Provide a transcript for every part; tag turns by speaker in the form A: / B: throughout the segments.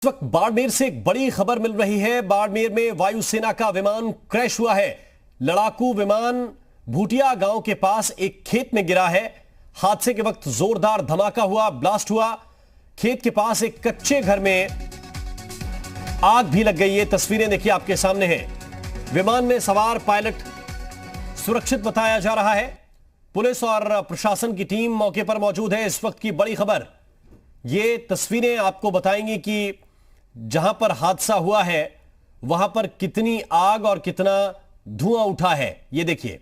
A: इस वक्त बाड़मेर से एक बड़ी खबर मिल रही है। बाड़मेर में वायुसेना का विमान क्रैश हुआ है। लड़ाकू विमान भूटिया गांव के पास एक खेत में गिरा है। हादसे के वक्त जोरदार धमाका हुआ, ब्लास्ट हुआ। खेत के पास एक कच्चे घर में आग भी लग गई। ये तस्वीरें देखिए आपके सामने हैं। विमान में सवार पायलट सुरक्षित बताया जा रहा है। पुलिस और प्रशासन की टीम मौके पर मौजूद है। इस वक्त की बड़ी खबर, ये तस्वीरें आपको बताएंगी कि जहां पर हादसा हुआ है वहां पर कितनी आग और कितना धुआं उठा है। ये देखिए,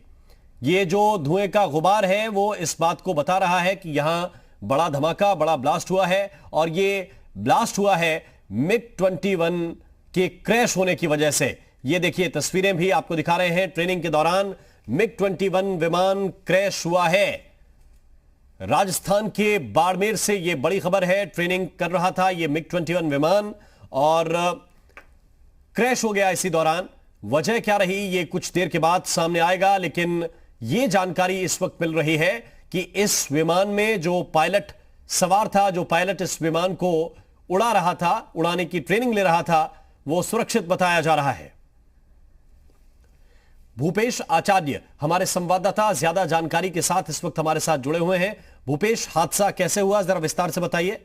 A: ये जो धुएं का गुबार है वो इस बात को बता रहा है कि यहां बड़ा धमाका, बड़ा ब्लास्ट हुआ है। और ये ब्लास्ट हुआ है MiG-21 के क्रैश होने की वजह से। ये देखिए, तस्वीरें भी आपको दिखा रहे हैं। ट्रेनिंग के दौरान MiG-21 विमान क्रैश हुआ है। राजस्थान के बाड़मेर से यह बड़ी खबर है। ट्रेनिंग कर रहा था यह MiG-21 विमान और क्रैश हो गया। इसी दौरान वजह क्या रही ये कुछ देर के बाद सामने आएगा, लेकिन यह जानकारी इस वक्त मिल रही है कि इस विमान में जो पायलट सवार था, जो पायलट इस विमान को उड़ा रहा था, उड़ाने की ट्रेनिंग ले रहा था, वो सुरक्षित बताया जा रहा है। भूपेश आचार्य हमारे संवाददाता ज्यादा जानकारी के साथ इस वक्त हमारे साथ जुड़े हुए हैं। भूपेश, हादसा कैसे हुआ, जरा विस्तार से बताइए।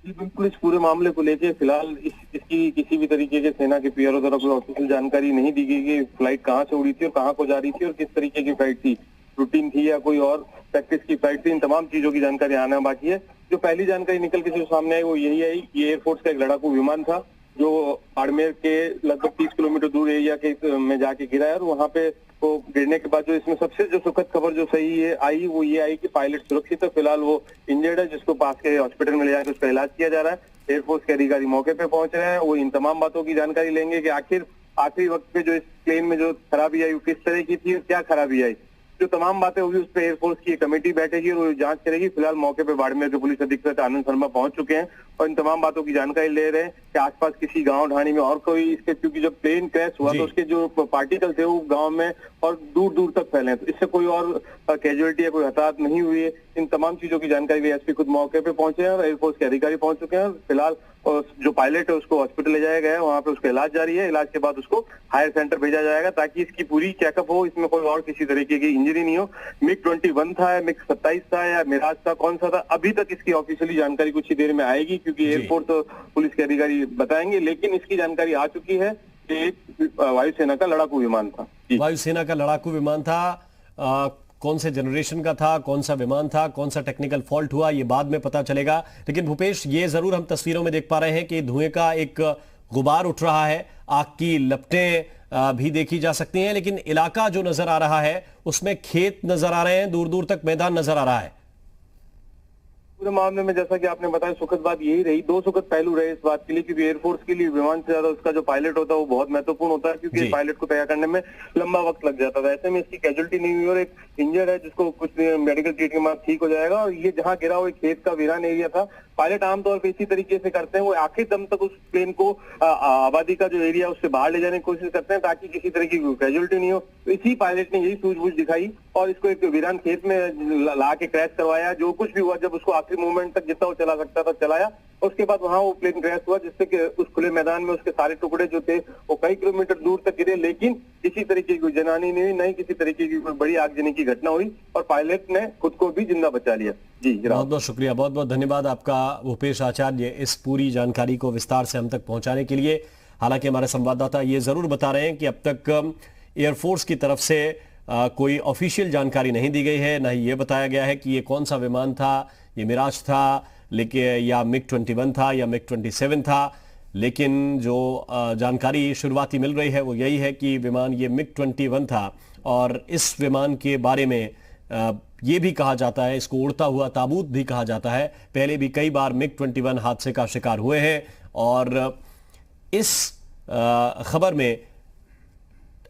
B: जी बिल्कुल, इस पूरे मामले को लेकर फिलहाल इसकी किसी भी तरीके के सेना के पीआरओ द्वारा कोई ऑफिशियल जानकारी नहीं दी गई कि फ्लाइट कहां से उड़ी थी और कहां को जा रही थी और किस तरीके की फ्लाइट थी, रूटीन थी या कोई और प्रैक्टिस की फ्लाइट थी। इन तमाम चीजों की जानकारी आना बाकी है। जो पहली जानकारी निकल के जो सामने आई वो यही आई कि एयरफोर्स का एक लड़ाकू विमान था जो बाड़मेर के लगभग 30 किलोमीटर दूर एरिया के में जाके गिरा है। और वहां पे वो गिरने के बाद जो इसमें सबसे जो सुखद खबर जो सही है आई वो ये आई कि पायलट सुरक्षित है। फिलहाल वो इंजर्ड है, जिसको पास के हॉस्पिटल में ले जाकर उसका इलाज किया जा रहा है। एयरफोर्स के अधिकारी मौके पे पहुंच रहे हैं। वो इन तमाम बातों की जानकारी लेंगे कि आखिर आखिरी वक्त पे जो इस प्लेन में जो खराबी आई वो किस तरह की थी और क्या खराबी आई। जो तमाम बातें होगी उस पर एयरफोर्स की कमेटी बैठेगी और वो जांच करेगी। फिलहाल मौके पे बाड़मेर के पुलिस अधीक्षक आनंद शर्मा पहुंच चुके हैं और इन तमाम बातों की जानकारी ले रहे हैं कि आसपास किसी गांव ढाणी में और कोई इसके, क्योंकि जब प्लेन क्रैश हुआ तो उसके जो पार्टिकल थे वो गांव में और दूर दूर तक फैले, तो इससे कोई और कैजुअलिटी या कोई हताहत नहीं हुई है। इन तमाम चीजों की जानकारी एसपी खुद मौके पे पहुंचे हैं और एयरफोर्स के अधिकारी पहुंच चुके हैं। फिलहाल जो पायलट है उसको हॉस्पिटल ले जाया गया है, वहां पे उसका इलाज जारी है। इलाज के बाद उसको हायर सेंटर भेजा जाएगा ताकि इसकी पूरी चेकअप हो, इसमें कोई और किसी तरीके की इंजरी नहीं हो। MiG-21 था या MiG-27 था या मिराज था, कौन सा था, अभी तक इसकी ऑफिशियली जानकारी कुछ ही देर में आएगी क्योंकि एयरपोर्ट तो पुलिस के अधिकारी बताएंगे। लेकिन इसकी जानकारी आ चुकी है कि एक वायुसेना का लड़ाकू विमान था।
A: वायुसेना का लड़ाकू विमान था। कौन से जनरेशन का था, कौन सा विमान था, कौन सा टेक्निकल फॉल्ट हुआ, ये बाद में पता चलेगा। लेकिन भूपेश, ये जरूर हम तस्वीरों में देख पा रहे हैं कि धुएं का एक गुबार उठ रहा है, आग की लपटें भी देखी जा सकती हैं। लेकिन इलाका जो नजर आ रहा है उसमें खेत नजर आ रहे हैं, दूर दूर तक मैदान नजर आ रहा है।
B: पूरे मामले में जैसा कि आपने बताया, सुखद बात यही रही, दो सुखद पहलू रहे इस बात के लिए, क्योंकि एयरफोर्स के लिए विमान से ज्यादा उसका जो पायलट होता है वो बहुत महत्वपूर्ण होता है, क्योंकि पायलट को तैयार करने में लंबा वक्त लग जाता था। ऐसे में इसकी कैजुअलिटी नहीं हुई और एक इंजर्ड है जिसको कुछ मेडिकल ट्रीटमेंट के बाद ठीक हो जाएगा। और ये जहाँ गिरा वो एक खेत का वीरान एरिया था। पायलट आमतौर पर इसी तरीके से करते हैं, वो आखिर दम तक उस प्लेन को आबादी का जो एरिया उससे बाहर ले जाने की कोशिश करते हैं ताकि किसी तरह की कैजुअलिटी नहीं हो। तो इसी पायलट ने यही सूझबूझ दिखाई और इसको एक वीरान खेत में ला के क्रैश करवाया। जो कुछ भी हुआ, जब उसको आखिरी मूवमेंट तक जितना वो चला सकता था चलाया, उसके बाद वहां वो प्लेन क्रैश हुआ, जिससे कि उस खुले मैदान में उसके सारे टुकड़े जो थे वो कई किलोमीटर दूर तक गिरे। लेकिन किसी तरीके की कोई जनहानि नहीं हुई, नहीं किसी तरीके की कोई बड़ी आगजनी की घटना हुई और पायलट ने खुद को भी जिंदा बचा लिया। जी
A: बहुत बहुत शुक्रिया, बहुत बहुत धन्यवाद आपका भूपेश आचार्य, इस पूरी जानकारी को विस्तार से हम तक पहुंचाने के लिए। हालांकि हमारे संवाददाता ये जरूर बता रहे हैं कि अब तक एयरफोर्स की तरफ से कोई ऑफिशियल जानकारी नहीं दी गई है, ना ही ये बताया गया है कि ये कौन सा विमान था, ये मिराज था लेकिन या MiG-21 था या MiG-27 था। लेकिन जो जानकारी शुरुआती मिल रही है वो यही है कि विमान ये MiG-21 था। और इस विमान के बारे में ये भी कहा जाता है, इसको उड़ता हुआ ताबूत भी कहा जाता है। पहले भी कई बार MiG-21 हादसे का शिकार हुए हैं। और इस खबर में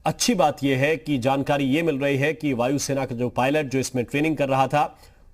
A: अच्छी बात यह है कि जानकारी ये मिल रही है कि वायुसेना का जो पायलट जो इसमें ट्रेनिंग कर रहा था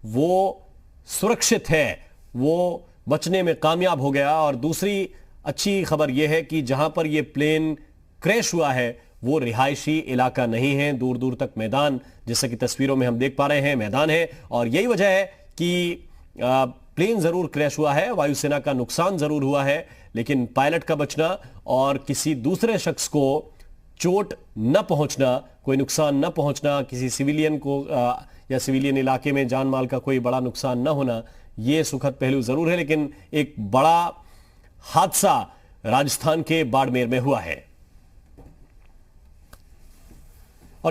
A: वो सुरक्षित है, वो बचने में कामयाब हो गया। और दूसरी अच्छी खबर यह है कि जहां पर यह प्लेन क्रैश हुआ है वो रिहायशी इलाका नहीं है, दूर दूर तक मैदान, जैसा कि तस्वीरों में हम देख पा रहे हैं मैदान है। और यही वजह है कि प्लेन जरूर क्रैश हुआ है, वायुसेना का नुकसान जरूर हुआ है, लेकिन पायलट का बचना और किसी दूसरे शख्स को चोट न पहुंचना, कोई नुकसान न पहुंचना, किसी सिविलियन को या सिविलियन इलाके में जान माल का कोई बड़ा नुकसान न होना, यह सुखद पहलू जरूर है। लेकिन एक बड़ा हादसा राजस्थान के बाड़मेर में हुआ है।